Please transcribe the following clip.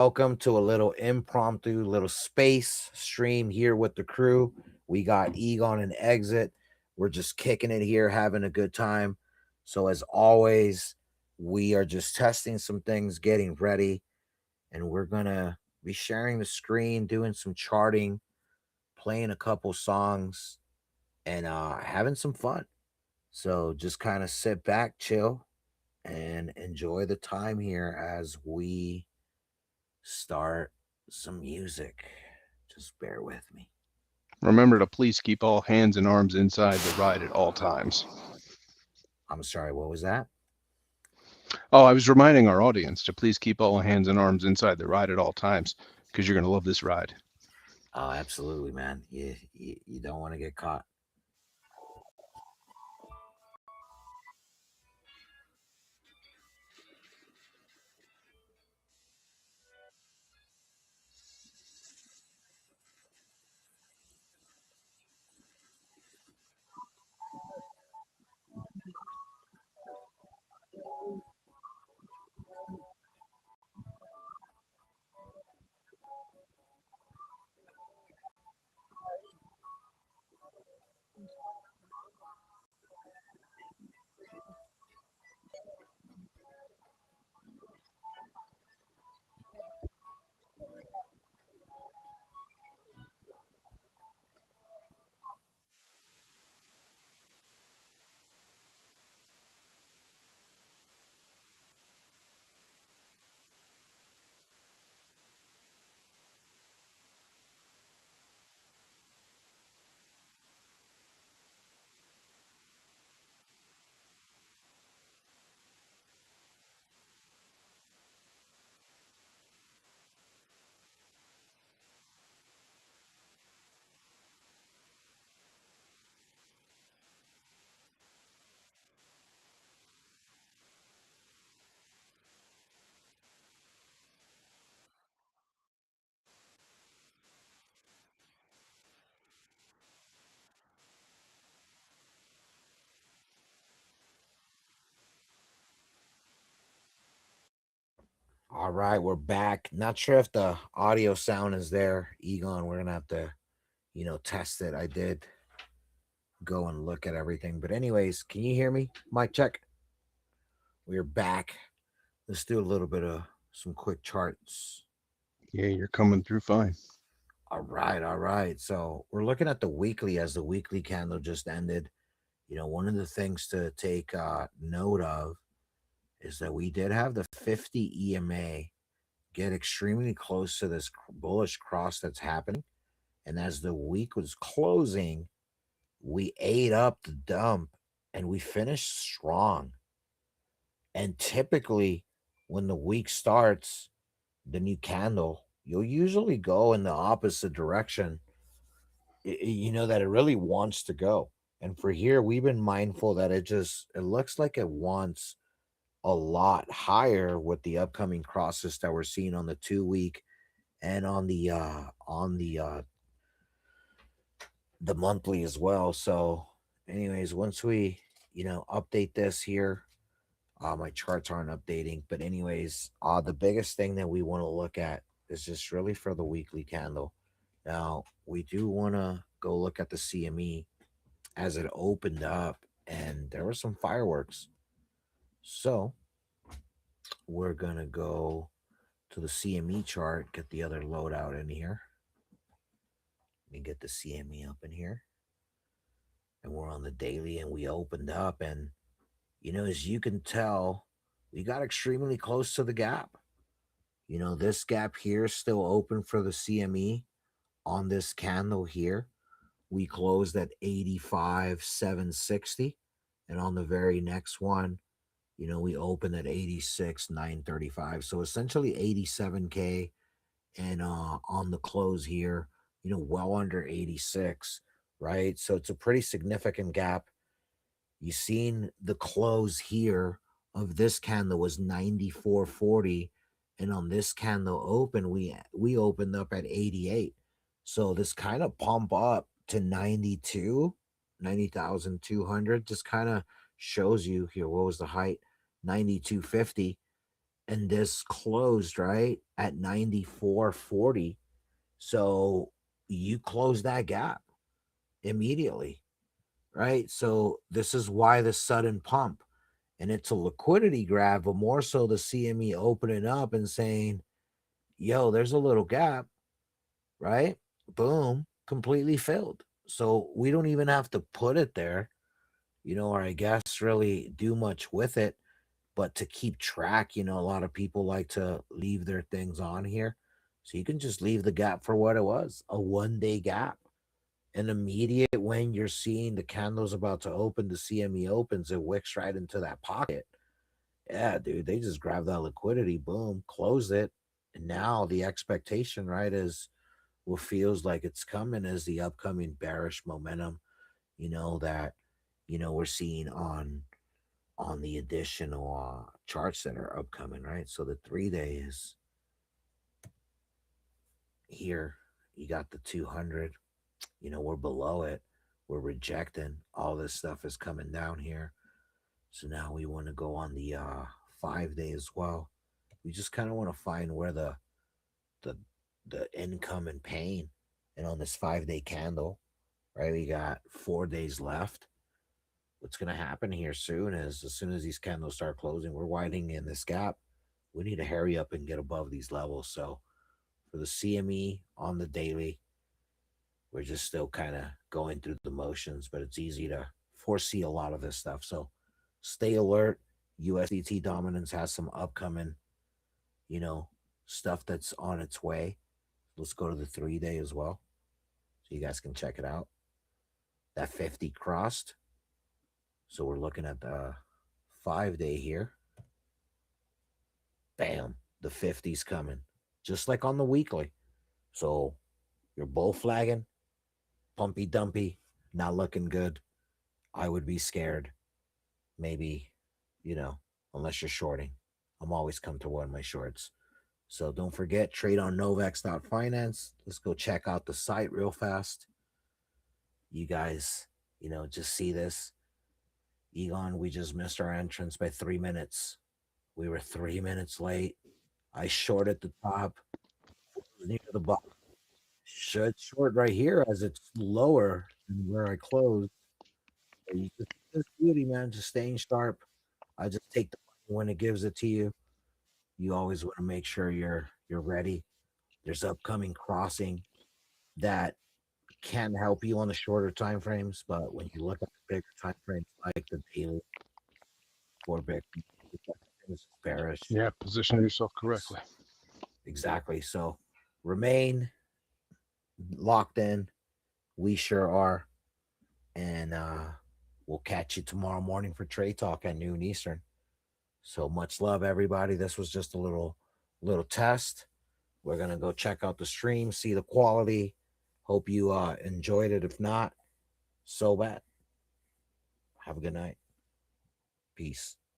Welcome to a little impromptu little space stream here with the crew. We got Egon and Exit. We're just kicking it here, having a good time. So as always, we are just testing some things, getting ready, and we're gonna be sharing the screen, doing some charting, playing a couple songs, and having some fun. So just kind of sit back, chill, and enjoy the time here as we start some music. Just bear with me. Remember to please keep all hands and arms inside the ride at all times. I'm sorry, what was that? Oh, I was reminding our audience to please keep all hands and arms inside the ride at all times because you're going to love this ride. Oh, absolutely, man. You don't want to get caught. All right, we're back. Not sure if the audio sound is there, Egon. We're gonna have to, test it. I did go and look at everything. But anyways, can you hear me? Mic check. We're back. Let's do a little bit of some quick charts. Yeah, you're coming through fine. All right, all right. So we're looking at the weekly as the weekly candle just ended. One of the things to take note of is that we did have the 50 EMA get extremely close to this bullish cross that's happening. And as the week was closing, we ate up the dump and we finished strong. And typically, when the week starts, the new candle, you'll usually go in the opposite direction, that it really wants to go. And for here, we've been mindful that it looks like it wants a lot higher with the upcoming crosses that we're seeing on the 2 week and on the monthly as well. So anyways, once we update this here, my charts aren't updating, but anyways, the biggest thing that we want to look at is just really for the weekly candle. Now we do want to go look at the CME as it opened up, and there were some fireworks. So we're gonna go to the CME chart, get the other loadout in here. Let me get the CME up in here. And we're on the daily and we opened up. And, as you can tell, we got extremely close to the gap. This gap here is still open for the CME on this candle here. We closed at 85,760. And on the very next one, we opened at 86,935. So essentially 87K, and on the close here, well under 86, right? So it's a pretty significant gap. You seen the close here of this candle was 94.40, and on this candle open, we opened up at 88. So this kind of pump up to 90,200 just kind of shows you here what was the height, 92.50, and this closed right at 94.40. So you close that gap immediately, right? So this is why the sudden pump, and it's a liquidity grab, but more so the CME opening up and saying, yo, there's a little gap, right? Boom, completely filled. So we don't even have to put it there, or I guess really do much with it. But to keep track, a lot of people like to leave their things on here. So you can just leave the gap for what it was, a 1 day gap. And immediate when you're seeing the candles about to open, the CME opens, it wicks right into that pocket. Yeah, dude, they just grab that liquidity, boom, close it. And now the expectation, right, is what feels like it's coming is the upcoming bearish momentum, that we're seeing on the additional charts that are upcoming, right? So the 3 day is here. You got the 200, we're below it. We're rejecting. All this stuff is coming down here. So now we want to go on the 5 day as well. We just kind of want to find where the the income and pain. And on this 5 day candle, right? We got 4 days left. What's going to happen here soon is as soon as these candles start closing, we're widening in this gap. We need to hurry up and get above these levels. So for the CME on the daily, we're just still kind of going through the motions, but it's easy to foresee a lot of this stuff. So stay alert. USDT dominance has some upcoming, you know, stuff that's on its way. Let's go to the 3 day as well. So you guys can check it out. That 50 crossed. So we're looking at the 5 day here. Bam, the 50's coming. Just like on the weekly. So you're bull flagging, pumpy dumpy, not looking good. I would be scared. Maybe, unless you're shorting. I'm always comfortable in my shorts. So don't forget, trade on Novex.finance. Let's go check out the site real fast. You guys, just see this. Egon, we just missed our entrance by 3 minutes. We were 3 minutes late. I shorted the top, near the bottom. Should short right here as it's lower than where I closed. So you just this beauty, man, just staying sharp. I just take the money when it gives it to you. You always want to make sure you're ready. There's upcoming crossing that can help you on the shorter time frames, but when you look at the bigger time frames like the daily for big things bearish. Yeah, position yourself correctly. Exactly. So remain locked in. We sure are. And we'll catch you tomorrow morning for trade talk at noon Eastern. So much love, everybody. This was just a little test. We're gonna go check out the stream, see the quality. Hope you enjoyed it. If not, so bad. Have a good night. Peace.